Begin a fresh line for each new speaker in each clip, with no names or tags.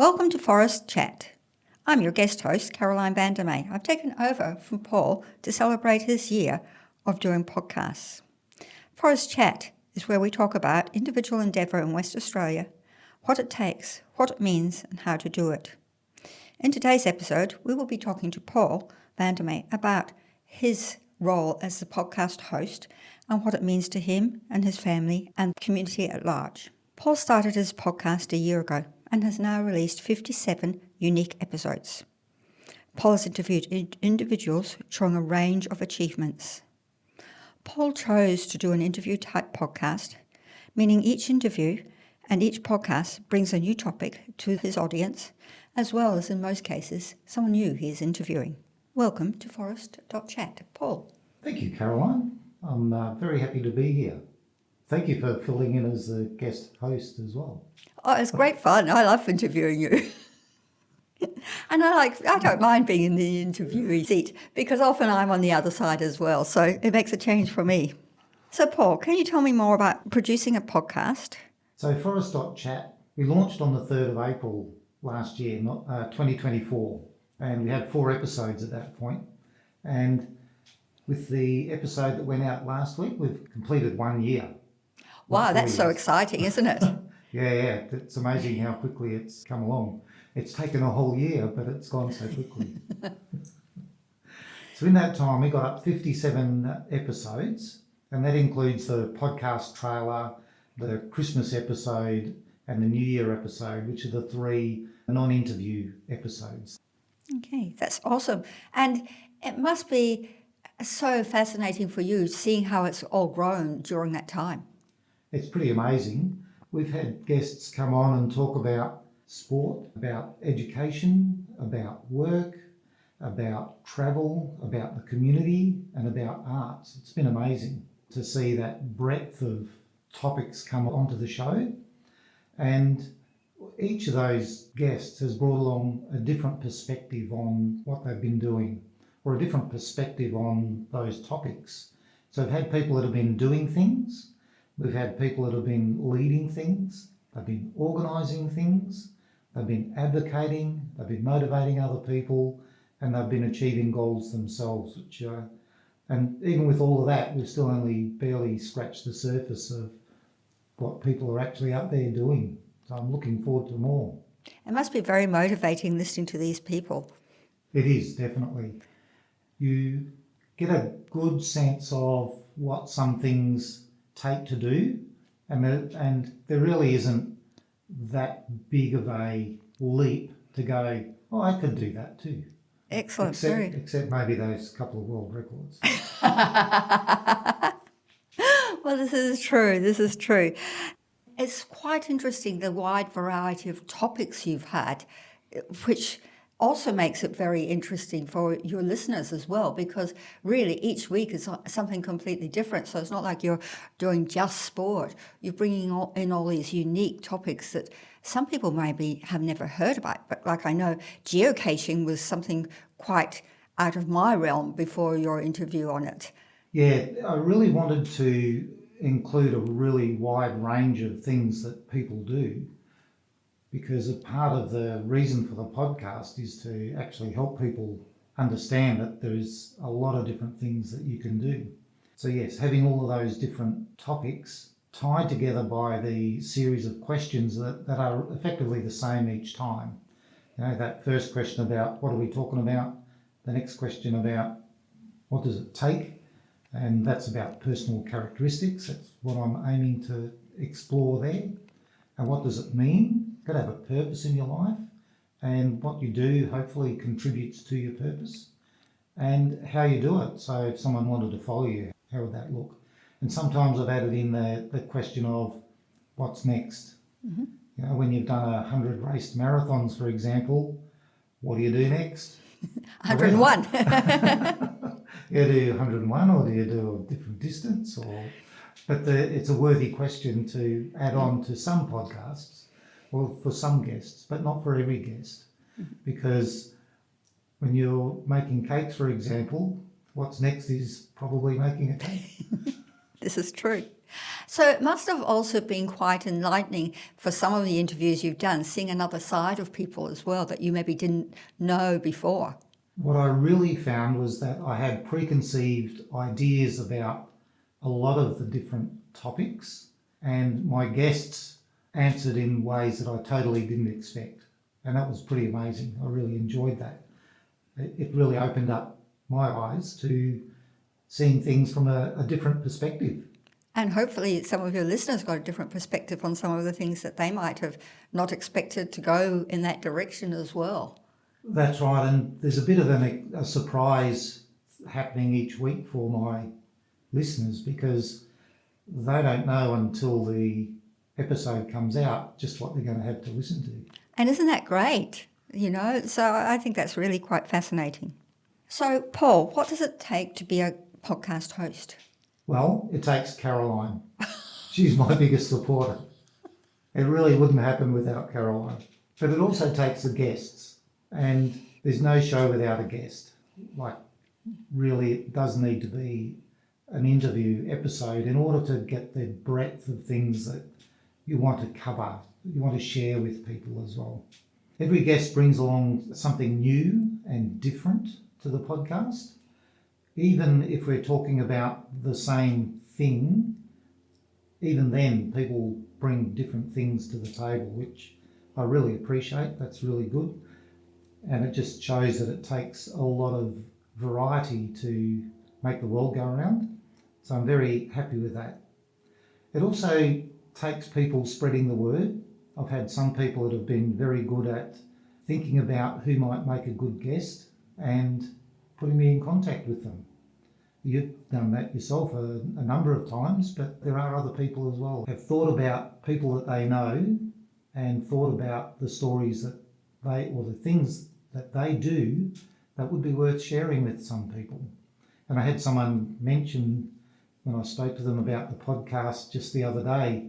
Welcome to Forrest.Chat. I'm your guest host, Caroline Vandermeer. I've taken over from Paul to celebrate his year of doing podcasts. Forrest.Chat is where we talk about individual endeavour in West Australia, what it takes, what it means and how to do it. In today's episode, we will be talking to Paul Vandermeer about his role as the podcast host and what it means to him and his family and the community at large. Paul started his podcast a year ago and has now released 57 unique episodes. Paul has interviewed individuals showing a range of achievements. Paul chose to do an interview-type podcast, meaning each interview and each podcast brings a new topic to his audience, as well as, in most cases, someone new he is interviewing. Welcome to Forrest.Chat. Paul.
Thank you, Caroline. I'm very happy to be here. Thank you for filling in as the guest host as well.
Oh, it's great fun. I love interviewing you. And I don't mind being in the interviewee seat because often I'm on the other side as well. So it makes a change for me. So Paul, can you tell me more about producing a podcast?
So Forrest.Chat, we launched on the 3rd of April last year, 2024. And we had 4 episodes at that point. And with the episode that went out last week, we've completed 1 year.
Wow, that's so exciting, isn't it?
Yeah, it's amazing how quickly it's come along. It's taken a whole year, but it's gone so quickly. So in that time, we got up 57 episodes, and that includes the podcast trailer, the Christmas episode, and the New Year episode, which are the 3 non-interview episodes.
Okay, that's awesome. And it must be so fascinating for you seeing how it's all grown during that time.
It's pretty amazing. We've had guests come on and talk about sport, about education, about work, about travel, about the community, and about arts. It's been amazing to see that breadth of topics come onto the show. And each of those guests has brought along a different perspective on what they've been doing, or a different perspective on those topics. So we've had people that have been doing things. We've had people that have been leading things, they've been organising things, they've been advocating, they've been motivating other people, and they've been achieving goals themselves. And even with all of that, we've still only barely scratched the surface of what people are actually out there doing. So I'm looking forward to more.
It must be very motivating listening to these people.
It is, definitely. You get a good sense of what some things take to do, and there really isn't that big of a leap to go, oh, I could do that too.
Excellent.
Except maybe those couple of world records.
Well, this is true. It's quite interesting, the wide variety of topics you've had, which also makes it very interesting for your listeners as well, because really each week is something completely different. So it's not like you're doing just sport. You're bringing in all these unique topics that some people maybe have never heard about. But like I know, geocaching was something quite out of my realm before your interview on it.
Yeah, I really wanted to include a really wide range of things that people do, because a part of the reason for the podcast is to actually help people understand that there's a lot of different things that you can do. So yes, having all of those different topics tied together by the series of questions that are effectively the same each time. You know, that first question about what are we talking about, the next question about what does it take, and that's about personal characteristics. That's what I'm aiming to explore there. And what does it mean? You've got to have a purpose in your life, and what you do hopefully contributes to your purpose, and how you do it. So if someone wanted to follow you, how would that look? And sometimes I've added in the question of what's next. Mm-hmm. You know, when you've done 100 raced marathons, for example, what do you do next?
101.
Yeah, do you 101 or do you do a different distance? But it's a worthy question to add on to some podcasts, or for some guests, but not for every guest. Because when you're making cakes, for example, what's next is probably making a cake.
This is true. So it must have also been quite enlightening for some of the interviews you've done, seeing another side of people as well that you maybe didn't know before.
What I really found was that I had preconceived ideas about a lot of the different topics, and my guests answered in ways that I totally didn't expect. And that was pretty amazing. I really enjoyed that. It really opened up my eyes to seeing things from a different perspective.
And hopefully some of your listeners got a different perspective on some of the things that they might have not expected to go in that direction as well.
That's right, and there's a bit of a surprise happening each week for my listeners because they don't know until the episode comes out just what they're going to have to listen to.
And isn't that great? So I think that's really quite fascinating. So, Paul, what does it take to be a podcast host?
Well, it takes Caroline. She's my biggest supporter. It really wouldn't happen without Caroline. But it also takes the guests. And there's no show without a guest. Like, really, it does need to be an interview episode in order to get the breadth of things that you want to cover, you want to share with people as well. Every guest brings along something new and different to the podcast. Even if we're talking about the same thing, even then people bring different things to the table, which I really appreciate. That's really good. And it just shows that it takes a lot of variety to make the world go around. So I'm very happy with that. It also takes people spreading the word. I've had some people that have been very good at thinking about who might make a good guest and putting me in contact with them. You've done that yourself a number of times, but there are other people as well who have thought about people that they know and thought about the stories that they, or the things that they do that would be worth sharing with some people. And I had someone mention when I spoke to them about the podcast just the other day,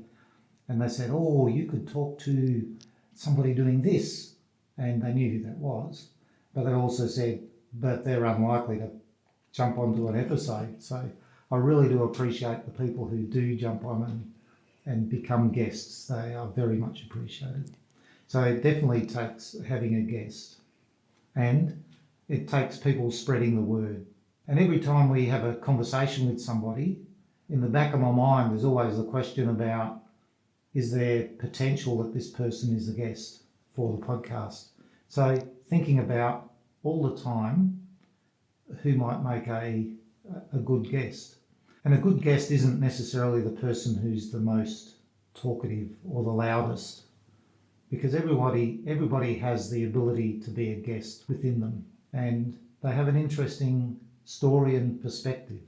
and they said, oh, you could talk to somebody doing this. And they knew who that was. But they also said, but they're unlikely to jump onto an episode. So I really do appreciate the people who do jump on and become guests. They are very much appreciated. So it definitely takes having a guest. And it takes people spreading the word. And every time we have a conversation with somebody, in the back of my mind there's always the question about, is there potential that this person is a guest for the podcast? So thinking about all the time who might make a good guest. And a good guest isn't necessarily the person who's the most talkative or the loudest, because everybody has the ability to be a guest within them, and they have an interesting story and perspective.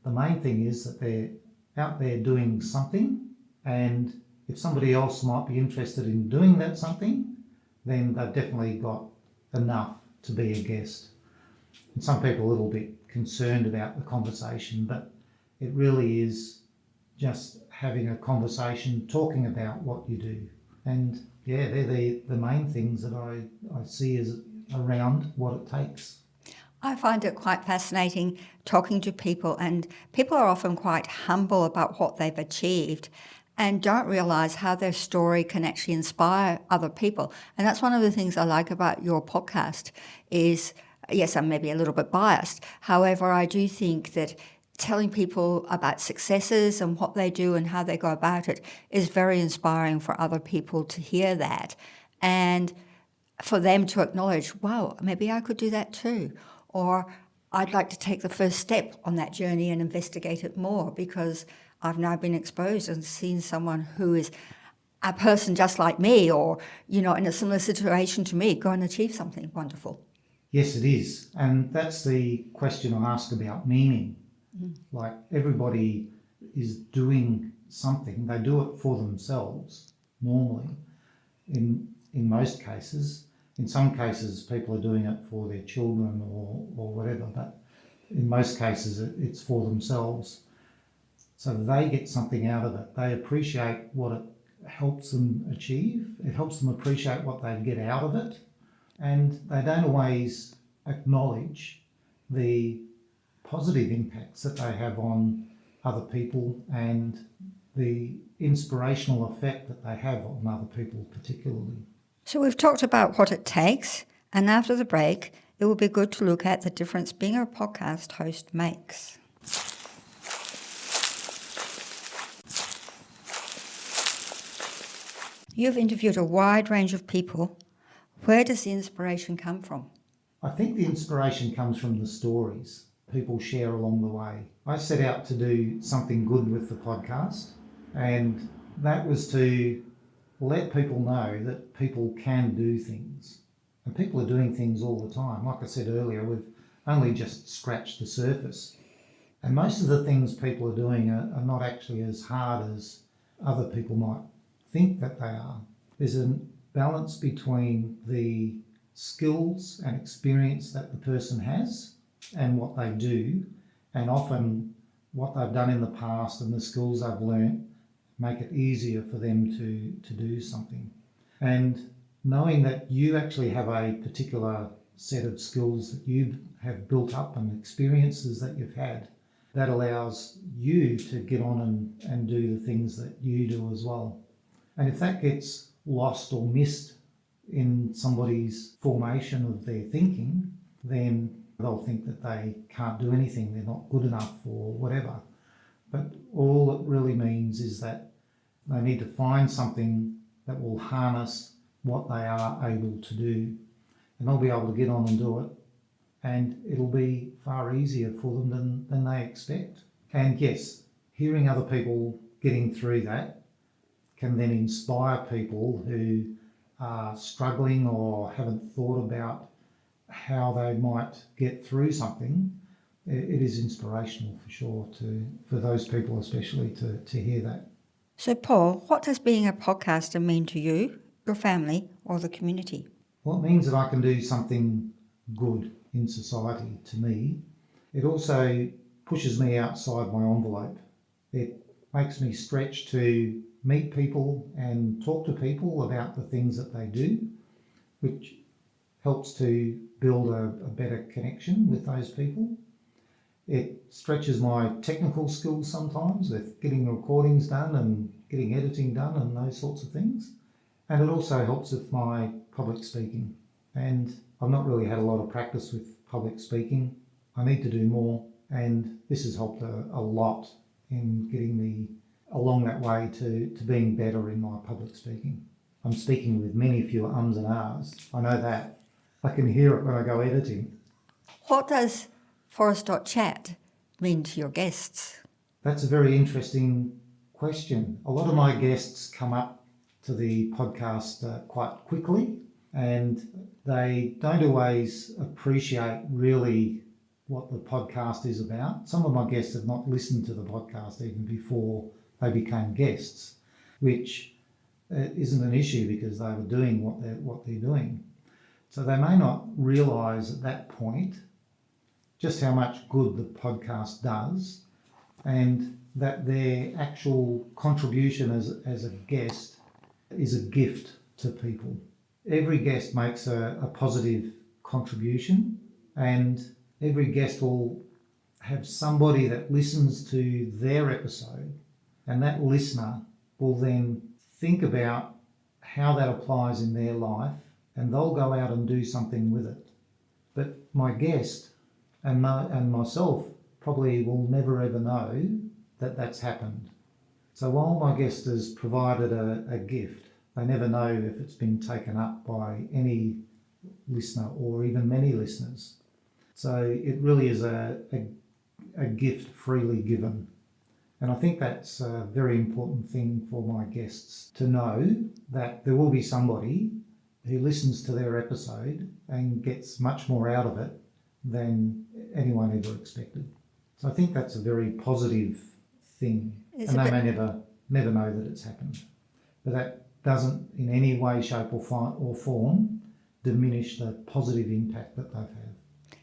The main thing is that they're out there doing something, and if somebody else might be interested in doing that something, then they've definitely got enough to be a guest. And some people are a little bit concerned about the conversation, but it really is just having a conversation, talking about what you do. And yeah, they're the main things that I see as around what it takes.
I find it quite fascinating talking to people, and people are often quite humble about what they've achieved and don't realise how their story can actually inspire other people. And that's one of the things I like about your podcast is, yes, I'm maybe a little bit biased. However, I do think that telling people about successes and what they do and how they go about it is very inspiring for other people to hear that. And for them to acknowledge, wow, maybe I could do that too. Or I'd like to take the first step on that journey and investigate it more because I've now been exposed and seen someone who is a person just like me or, in a similar situation to me, go and achieve something wonderful.
Yes, it is. And that's the question I ask about meaning. Like everybody is doing something. They do it for themselves normally in most cases. In some cases, people are doing it for their children or whatever, but in most cases, it's for themselves. So they get something out of it. They appreciate what it helps them achieve. It helps them appreciate what they get out of it. And they don't always acknowledge the positive impacts that they have on other people and the inspirational effect that they have on other people particularly.
So we've talked about what it takes, and after the break, it will be good to look at the difference being a podcast host makes. You've interviewed a wide range of people. Where does the inspiration come from?
I think the inspiration comes from the stories people share along the way. I set out to do something good with the podcast, and that was to let people know that people can do things. And people are doing things all the time. Like I said earlier, we've only just scratched the surface. And most of the things people are doing are not actually as hard as other people might think that they are. There's a balance between the skills and experience that the person has and what they do, and often what they've done in the past and the skills they've learnt make it easier for them to do something. And knowing that you actually have a particular set of skills that you have built up and experiences that you've had, that allows you to get on and do the things that you do as well. And if that gets lost or missed in somebody's formation of their thinking, then they'll think that they can't do anything, they're not good enough or whatever. But all it really means is that they need to find something that will harness what they are able to do, and they'll be able to get on and do it, and it'll be far easier for them than they expect. And yes, hearing other people getting through that can then inspire people who are struggling or haven't thought about how they might get through something. It is inspirational for sure for those people especially to hear that.
So Paul, what does being a podcaster mean to you, your family, or the community?
Well, it means that I can do something good in society to me. It also pushes me outside my envelope. It makes me stretch to meet people and talk to people about the things that they do, which helps to build a better connection with those people. It stretches my technical skills sometimes with getting recordings done and getting editing done and those sorts of things. And it also helps with my public speaking. And I've not really had a lot of practice with public speaking. I need to do more, and this has helped a lot in getting me along that way to being better in my public speaking. I'm speaking with many fewer ums and ahs. I know that. I can hear it when I go editing.
What does Forrest.Chat mean to your guests?
That's a very interesting question. A lot of my guests come up to the podcast quite quickly, and they don't always appreciate really what the podcast is about. Some of my guests have not listened to the podcast even before they became guests, which isn't an issue because they were doing what they're doing. So they may not realise at that point just how much good the podcast does, and that their actual contribution as a guest is a gift to people. Every guest makes a positive contribution, and every guest will have somebody that listens to their episode, and that listener will then think about how that applies in their life, and they'll go out and do something with it. But my guest and myself probably will never ever know that that's happened. So while my guest has provided a gift, they never know if it's been taken up by any listener or even many listeners. So it really is a gift freely given. And I think that's a very important thing for my guests to know, that there will be somebody who listens to their episode and gets much more out of it than anyone ever expected. So I think that's a very positive thing. And they may never know that it's happened. But that doesn't in any way, shape or form diminish the positive impact that they've had.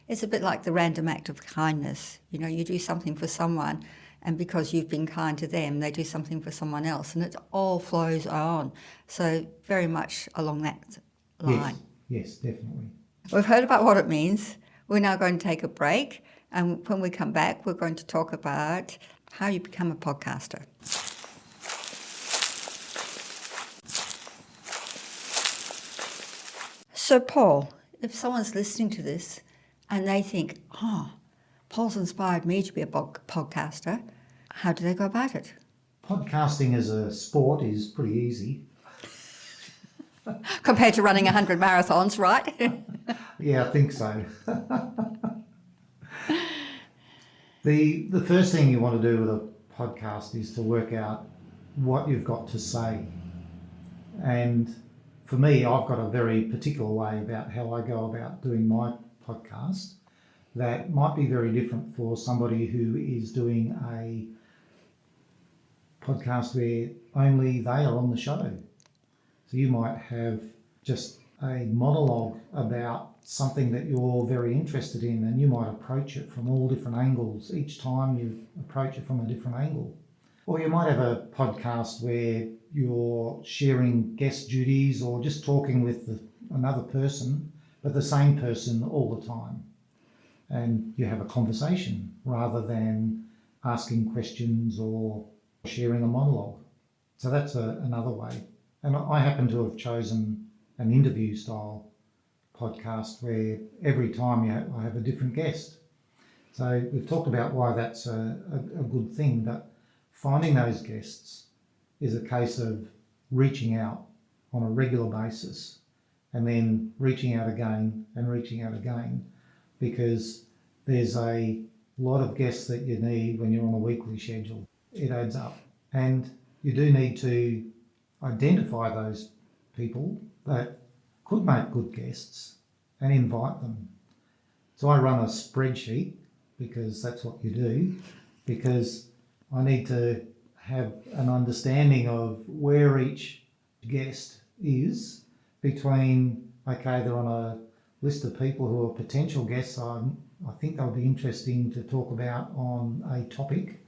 It's a bit like the random act of kindness. You know, you do something for someone, and because you've been kind to them, they do something for someone else, and it all flows on. So very much along that line.
Yes, definitely.
We've heard about what it means. We're now going to take a break, and when we come back, we're going to talk about how you become a podcaster. So, Paul, if someone's listening to this and they think, oh, Paul's inspired me to be a podcaster, how do they go about it?
Podcasting as a sport is pretty easy.
Compared to running 100 marathons, right?
Yeah, I think so. The first thing you want to do with a podcast is to work out what you've got to say. And for me, I've got a very particular way about how I go about doing my podcast that might be very different for somebody who is doing a podcast where only they are on the show. So you might have just a monologue about something that you're very interested in, and you might approach it from all different angles. Each time you approach it from a different angle. Or you might have a podcast where you're sharing guest duties or just talking with another person, but the same person all the time. And you have a conversation rather than asking questions or sharing a monologue. So that's another way. And I happen to have chosen an interview style podcast where every time I have a different guest. So we've talked about why that's a good thing, but finding those guests is a case of reaching out on a regular basis and then reaching out again and reaching out again, because there's a lot of guests that you need when you're on a weekly schedule. It adds up. And you do need to identify those people that could make good guests and invite them. So I run a spreadsheet, because that's what you do, because I need to have an understanding of where each guest is between, okay, they're on a list of people who are potential guests I think they'll be interesting to talk about on a topic,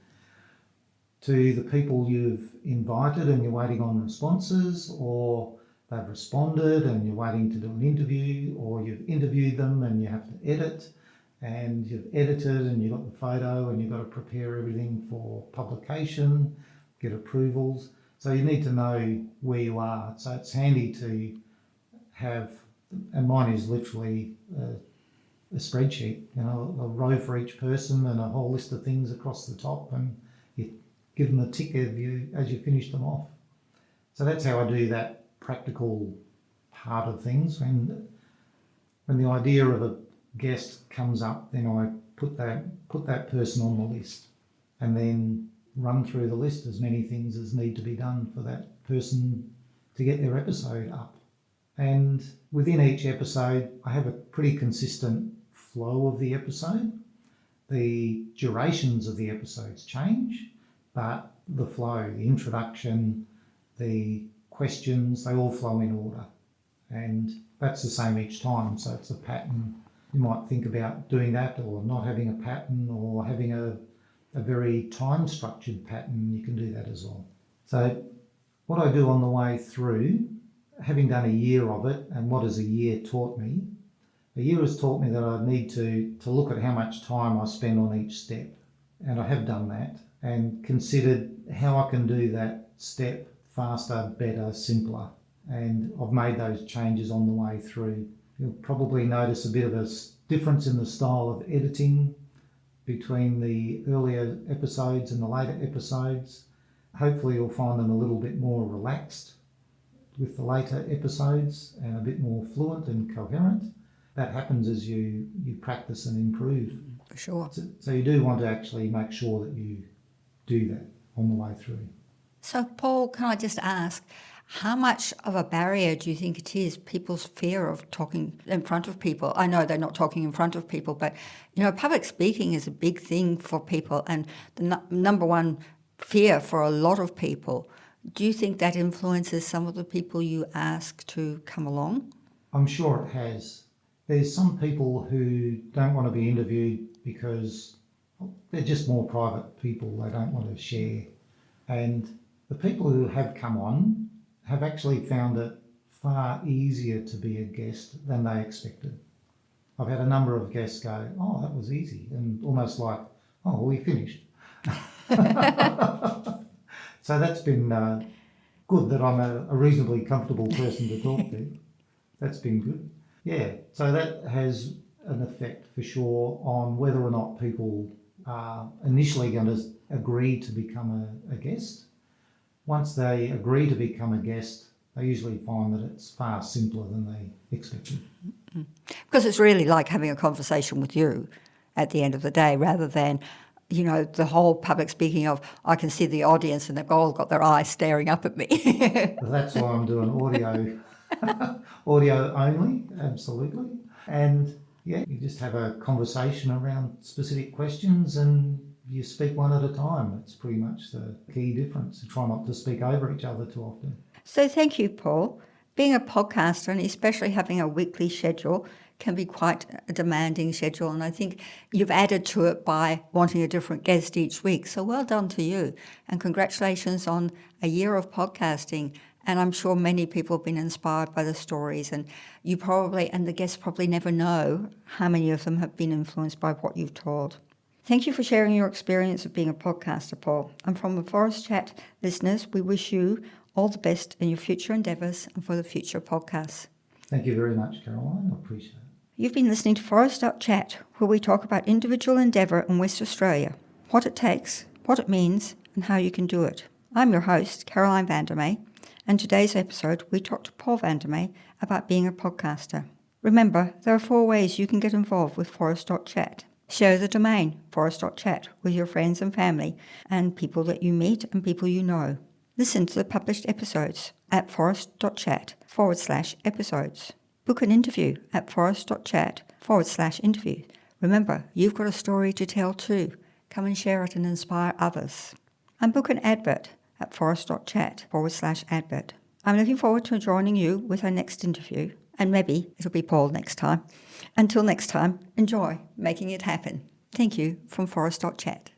to the people you've invited and you're waiting on responses, or they've responded and you're waiting to do an interview, or you've interviewed them and you have to edit, and you've edited and you've got the photo and you've got to prepare everything for publication, get approvals. So you need to know where you are. So it's handy to have, and mine is literally a spreadsheet, a row for each person and a whole list of things across the top, and you give them a tick as you finish them off. So that's how I do that practical part of things. When the idea of a guest comes up, then I put that person on the list and then run through the list as many things as need to be done for that person to get their episode up. And within each episode, I have a pretty consistent flow of the episode. The durations of the episodes change, but the flow, the introduction, the questions, they all flow in order. And that's the same each time. So it's a pattern. You might think about doing that, or not having a pattern, or having a very time structured pattern. You can do that as well. So what I do on the way through, having done a year of it, and what has a year taught me? A year has taught me that I need to look at how much time I spend on each step. And I have done that and considered how I can do that step faster, better, simpler. And I've made those changes on the way through. You'll probably notice a bit of a difference in the style of editing between the earlier episodes and the later episodes. Hopefully you'll find them a little bit more relaxed with the later episodes and a bit more fluent and coherent. That happens as you practice and improve.
For sure.
So you do want to actually make sure that you do that on the way through.
So, Paul, can I just ask, how much of a barrier do you think it is, people's fear of talking in front of people? I know they're not talking in front of people, but, public speaking is a big thing for people, and the number one fear for a lot of people. Do you think that influences some of the people you ask to come along?
I'm sure it has. There's some people who don't want to be interviewed because they're just more private people. They don't want to share. And the people who have come on have actually found it far easier to be a guest than they expected. I've had a number of guests go, oh, that was easy, and almost like, oh, we finished. So that's been good that I'm a reasonably comfortable person to talk to. That's been good. Yeah, so that has an effect for sure on whether or not people are initially going to agree to become a guest. Once they agree to become a guest, they usually find that it's far simpler than they expected.
Because it's really like having a conversation with you at the end of the day, rather than, the whole public speaking of, I can see the audience and they've all got their eyes staring up at me.
That's why I'm doing audio only, absolutely. And yeah, you just have a conversation around specific questions and you speak one at a time. That's pretty much the key difference. Try not to speak over each other too often.
So thank you, Paul. Being a podcaster, and especially having a weekly schedule, can be quite a demanding schedule. And I think you've added to it by wanting a different guest each week. So well done to you. And congratulations on a year of podcasting. And I'm sure many people have been inspired by the stories. And you probably, and the guests probably never know how many of them have been influenced by what you've told. Thank you for sharing your experience of being a podcaster, Paul. And from the Forrest.Chat listeners, we wish you all the best in your future endeavours and for the future podcasts.
Thank you very much, Caroline. I appreciate it.
You've been listening to Forrest.Chat, where we talk about individual endeavour in West Australia, what it takes, what it means, and how you can do it. I'm your host, Caroline Vandermeer, and today's episode we talked to Paul Vandermeer about being a podcaster. Remember, there are 4 ways you can get involved with Forrest.Chat. Share the domain, Forrest.Chat, with your friends and family and people that you meet and people you know. Listen to the published episodes at Forrest.Chat/episodes. Book an interview at Forrest.Chat/interview. Remember, you've got a story to tell too. Come and share it and inspire others. And book an advert at Forrest.Chat/advert. I'm looking forward to joining you with our next interview, and maybe it'll be Paul next time. Until next time, enjoy making it happen. Thank you from Forrest.Chat.